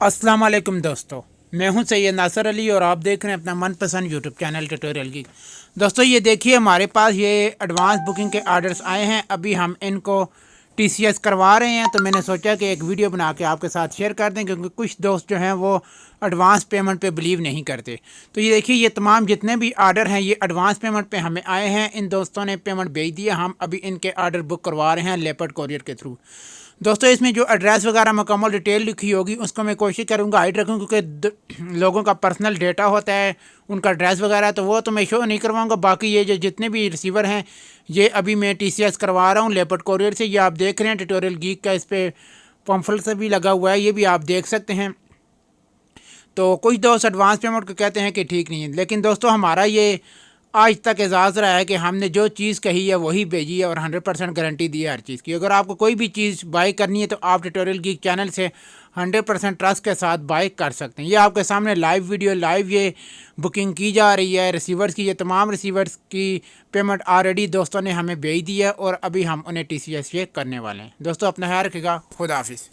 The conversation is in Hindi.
अस्सलाम वालेकुम दोस्तों, मैं हूं सैयद नासर अली और आप देख रहे हैं अपना मनपसंद यूट्यूब चैनल ट्यूटोरियल की। दोस्तों ये देखिए, हमारे पास ये एडवांस बुकिंग के आर्डर्स आए हैं। अभी हम इनको टीसीएस करवा रहे हैं, तो मैंने सोचा कि एक वीडियो बना के आपके साथ शेयर कर दें, क्योंकि कुछ दोस्त जो हैं वो एडवांस पेमेंट पे बिलीव नहीं करते। तो ये देखिए, ये तमाम जितने भी आर्डर हैं ये एडवांस पेमेंट पे हमें आए हैं। इन दोस्तों ने पेमेंट भेज दिया, हम अभी इनके आर्डर बुक करवा रहे हैं लेपर्ड कोरियर के थ्रू। दोस्तों इसमें जो एड्रेस वगैरह मुकम्मल डिटेल लिखी होगी उसको मैं कोशिश करूँगा हाइड रखूँ, क्योंकि लोगों का पर्सनल डेटा होता है, उनका एड्रेस वगैरह, तो वो तो मैं शो नहीं करवाऊँगा। बाकी ये जो जितने भी रिसीवर हैं ये अभी मैं टीसीएस करवा रहा हूँ लेपर्ड कोरियर से। ये आप देख रहे हैं ट्यूटोरियल गीक का, इस पर पम्फल से भी लगा हुआ है, ये भी आप देख सकते हैं। तो कुछ दोस्त एडवांस पेमेंट को कहते हैं कि ठीक नहीं है, लेकिन दोस्तों हमारा ये आज तक एजाज़ रहा है कि हमने जो चीज़ कही है वही भेजी है और 100% गारंटी दी है हर चीज़ की। अगर आपको कोई भी चीज़ बाई करनी है तो आप ट्यूटोरियल गीक चैनल से 100% ट्रस्ट के साथ बाई कर सकते हैं। ये आपके सामने लाइव वीडियो लाइव ये बुकिंग की जा रही है रिसीवर्स की। ये तमाम रिसीवर्स की पेमेंट ऑलरेडी दोस्तों ने हमें भेज दी है और अभी हम उन्हें TCS करने वाले हैं। दोस्तों अपना ख्याल रखिएगा। खुदा हाफिज़।